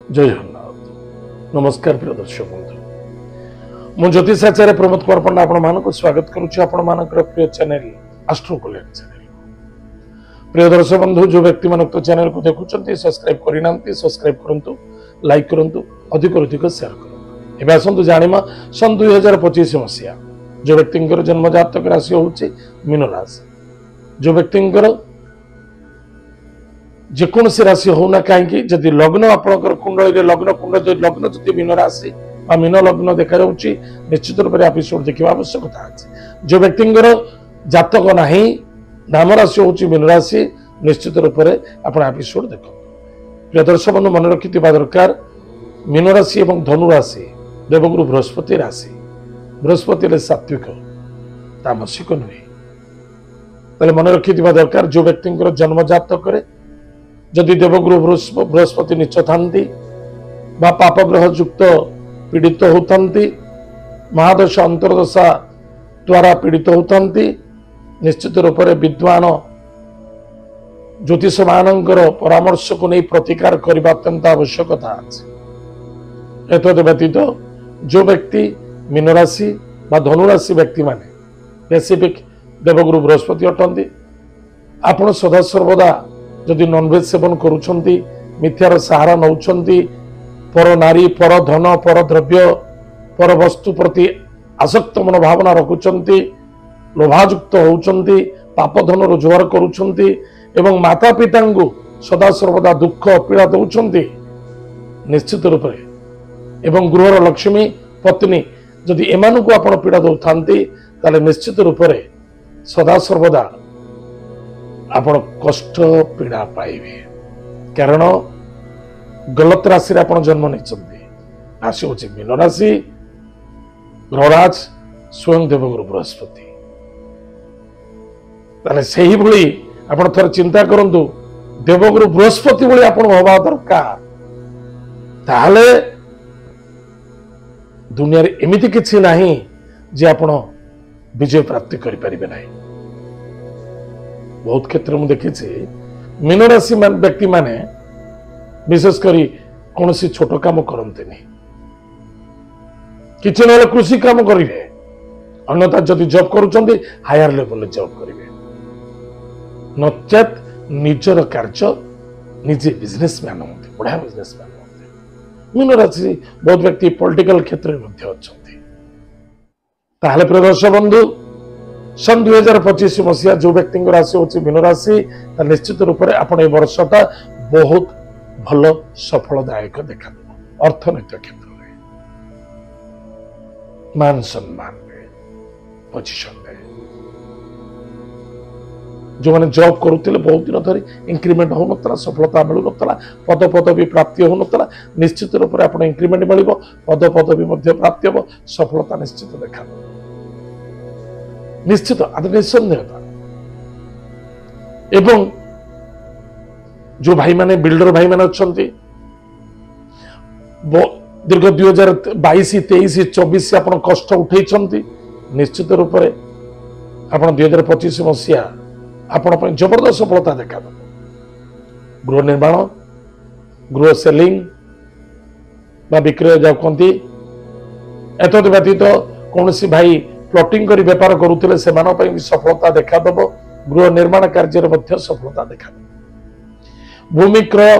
जय जगन्नाथ। नमस्कार प्रिय दर्शक बंधु, मु ज्योतिषाचार्य प्रमोद कुमार पंडा आपण मानक स्वागत करुच्ची आपण मानकर प्रिय चैनल एस्ट्रो कल्याण चैनल। प्रिय दर्शक बंधु, जो व्यक्ति मान तो चैनल को देखुंत सब्सक्राइब करना सब्सक्राइब करूँ, लाइक करूँ, अधिक शेयर करूँ। एवं आसतु जाना सन 2025 मसीहा जो व्यक्ति जन्म जातक राशि हूँ मीन राशि। जो व्यक्ति जेकोसी राशि होना कहीं जदि लग्न आपणकर कुंडली लग्न कुंड लग्न जदि मीन राशि मीन लग्न देखा जाऊँगी निश्चित रूप से एपिसोड देखा आवश्यकता अच्छे। जो व्यक्ति जातक ना नाम राशि हूँ मीन राशि निश्चित रूप से आप एपिसोड देख। प्रिय दर्शक बंधु, मन रखि दरकार मीन राशि और धनु राशि देवगुरु बृहस्पति राशि। बृहस्पति सात्विक तामसिक नुहे। मन रखि दरकार जो व्यक्ति जन्म जातक जदि देवगुरु बृहस्पति नीच था पाप ग्रह युक्त पीड़ित होता महादशा अंतर्दशा द्वारा पीड़ित होता निश्चित रूप से विद्वान ज्योतिष मानकर परामर्श को नहीं प्रतिकार करने अत्यंत आवश्यकता अच्छे। एतद व्यतीत जो व्यक्ति मीन राशि धनुराशि व्यक्ति माने स्पेसिफिक देवगुरु बृहस्पति अटंती आपण सदा सर्वदा जदि नॉनवेज सेवन करुछंती मिथ्यार सहारा नौछंती पर नारी पर धन पर द्रव्य पर वस्तु प्रति आसक्त मन भावना रखुचंती लोभायुक्त होउचंती पाप धन रोजगार करुछंती एवं माता पिता को सदा सर्वदा दुख पीड़ा दौरान निश्चित रूप से एवं गृहर लक्ष्मी पत्नी जदि एमान को आपण पीड़ा दौरान निश्चित रूप से सदा सर्वदा आपण कष्ट पीड़ा पाइबे। कारण गलत राशि आपण जन्म नहीं राशि हूँ मीन राशि ग्रहराज स्वयं देवगुरु बृहस्पति। से ही भली आपण थोड़ा चिंता करंतु देवगुरु बृहस्पति भली आपण हवा दरकार। ताहले दुनिया रे एमिति किछि नाही जे आपण विजय प्राप्ति करि परिबे नाही। बहुत क्षेत्र में देखी मीन राशि व्यक्ति माने विशेषकर कौन सी छोट काम करते नहीं किसी ना कृषि काम करेंगे अन्यथा जदि जॉब करुँच हायर लेवल जॉब करेंगे नचेत निजर कार्य निजे बिजनेसमैन होते बढ़िया बिजनेसमैन होते। मीन राशि बहुत व्यक्ति पॉलिटिकल क्षेत्र में अच्छा। प्रिय दर्शक बंधु, सन 2025 मसीहा जो व्यक्ति राशि हूँ मीन राशि निश्चित रूप से आप वर्षटा बहुत भल सफलदायक देखा अर्थनैतिक क्षेत्र में मान सम्मान पोजिशन जो मैंने जॉब करुले बहुत दिन धरी इंक्रीमेंट हो ना सफलता मिलू ना पद पदवी प्राप्ति हो ना निश्चित रूप से आप इंक्रीमेंट मिल पद पदवी प्राप्ति हम सफलता निश्चित देखा निश्चित निसंदेहता। एवं जो भाई माने बिल्डर भाई माने अच्छंती दीर्घ 2022 23 24 आपण कष्ट उठेइछंती निश्चित रूप से आपण 2025 मसीहा आपण जबरदस्त सफलता देखा। गृह निर्माण गृह सेलिंग विक्रय जाऊ कहती एतद व्यतीत कौन सी भाई प्लॉटिंग करी व्यापार करुले से सफलता देखा दब। गृह निर्माण कार्य सफलता देखा। भूमि क्रय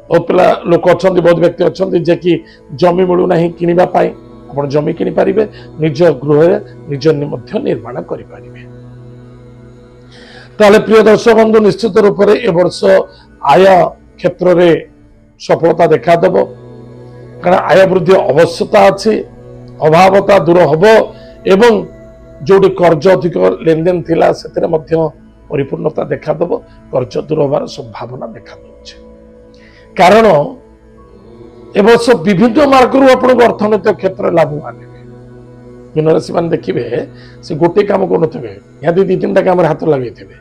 बहुत पिला लोक अच्छा बहुत व्यक्ति अच्छा जे कि जमी मिलू ना किनिबा पाई आपण जमी किनि पारिबे निज गृह निज निर्माण करि पारिबे। ताले प्रिय दर्शक बंधु, निश्चित रूप से ए वर्ष आय क्षेत्र में सफलता देखा दब। कारण आय वृद्धि आवश्यकता अच्छी अभावता दूर हम एवं जो कर्ज अधिक लेन देन थिला सेतरे मध्य परिपूर्णता देखा दब। कर्ज दूर होवार संभावना देखा दउछे। कारण ए वर्ष विभिन्न मार्ग आपन अर्थनैतिक क्षेत्र में लाभवान हेबे। मीन राशि मान देखिए से गोटे काम करुनथिबे या दि तीन टा काम हाथ लगेथिबे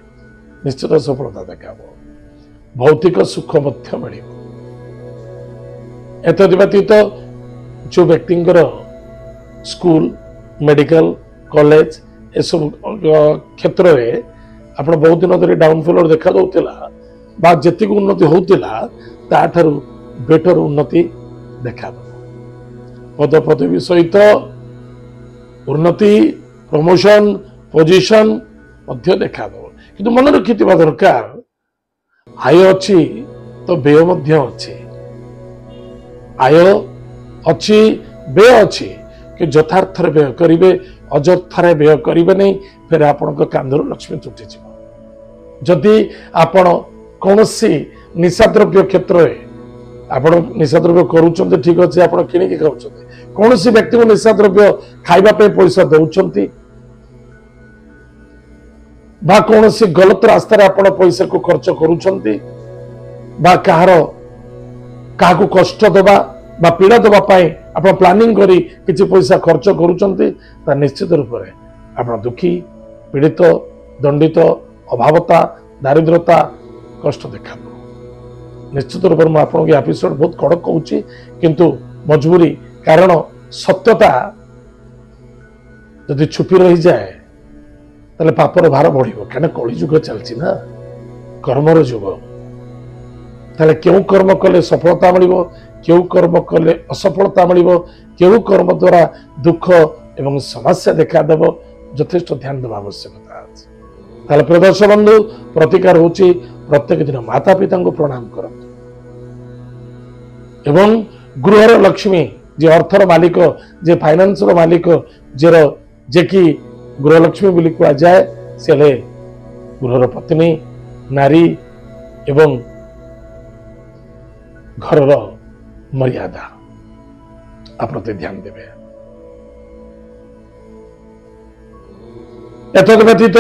निश्चित सफलता देखा। भौतिक सुख मध्य मिलिबो। एतद व्यतीत जो व्यक्तिंकर स्कूल मेडिकल कॉलेज ए सब क्षेत्र में आप बहुत दिन धरी डाउनफॉल देखा दूसरा जी उन्नति होता बेटर उन्नति देखा पद पदवी सहित उन्नति प्रमोशन पोजिशन मध्य देखा किंतु मन रखि दरकार आय अच्छी तो व्यय मध्य अच्छी आय अच्छी व्यय अच्छी कि यथार्थ व्यय करेंगे अजर्थार व्यय करेंगे नहीं फिर आपण कांधर लक्ष्मी तुटी जदि आपण कौन निशाद्रव्य क्षेत्र में आपण निशाद्रव्य करुँच ठीक अच्छे आप किणिकी खाऊँ कौन व्यक्ति को निशाद्रव्य खावाई पैसा दौरान कौन गलत रास्तार आप पैसा को खर्च करुँच क्या कष्ट दबा पीड़ा दवाई आप प्लानिंग करी किसी पैसा खर्च करुँच निश्चित रूप से आप दुखी पीड़ित दंडित अभावता दारिद्रता कष्ट देखा निश्चित रूप में आपको एपिसोड बहुत कड़क कहूँ किंतु मजबूरी कारण सत्यता जदि छुपी रही जाए ताले पापर भार बढ़िबो कहीं कली जुग चलती ना कर्मर जुग ताले क्यों कर्म कले सफलता मिलिबो क्यों कर्म कले असफलता मिलिबो क्यों कर्म द्वारा दुख एवं समस्या देखा देव यथेष्ट ध्यान देवा आवश्यकता अछि ताले प्रिय दर्शक बंधु प्रतिकार होची प्रत्येक दिन माता पिता को प्रणाम करंतु एवं गृहर लक्ष्मी जे अर्थर मालिक जे फाइनेंस मालिक जे कि गृहलक्ष्मी बोली कह जाए से गृहर पत्नी नारी एवं घर मर्यादा आप ध्यान देवे एतद व्यतीत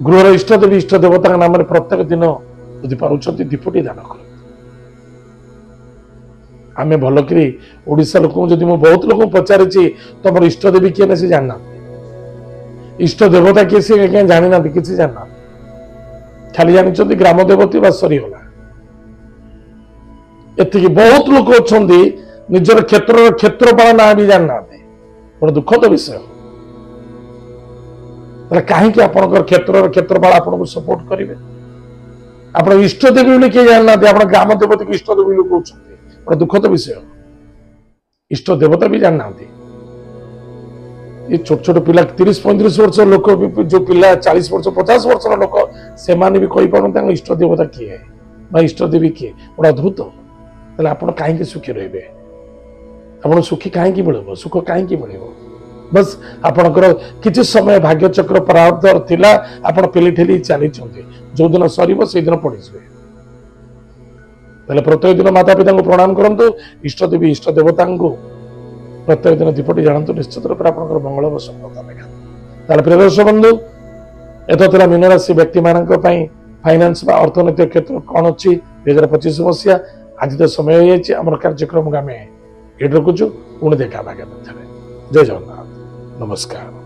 गृहर इष्टदेवी इष्ट देवता नाम प्रत्येक दिन यदि पार्टी दीपटी दान कर आम भलकरी ओडिशा लोक जदि मु बहुत लोक पचारि तुम इष्टदेवी किए से जानना इष्ट देवता किए से जानी ना किसी जानना खाली जानी ग्राम देवती बा सरीगला एति बहुत लोक अच्छा निजर क्षेत्रपाल ना भी जानना बड़ दुखद विषय कहीं क्षेत्रपाल आपको सपोर्ट करेंगे आप इष्टदेवी बोली किए जानना आप ग्राम देवती को इष्टदेवी लोग कहते बड़ा दुखद विषय इष्ट देवता भी जानना ये छोट छोट पिला 30-35 वर्ष लोक जो पिला 40 वर्ष 50 वर्ष लोक से भी कही पार इष्ट देवता किए इष्टदेवी किए बड़ा अद्भुत ताले आप कहीं सुखी रे आप सुखी कहीं मिल सुख कहीं मिल बस आपणकर किसी समय भाग्य चक्र प्रारब्ध थिला आप पेली ठेली चली जो दिन सर से दिन पड़े प्रत्येक दिन माता पिता को प्रणाम करंतु इष्टदेवी इष्ट देवता को प्रत्येक दिन दीपटी जानतु निश्चित रूप से आप मंगल व सफलता देखा प्रिय दर्शक बंधु एतला मीन राशि व्यक्ति मान फाइनान्स अर्थनैतिक क्षेत्र कौन अच्छी 2025 मसीहा आज तो समय हो जाए कार्यक्रम को आम ये रखुचु पुणी देखा जय जगन्नाथ नमस्कार।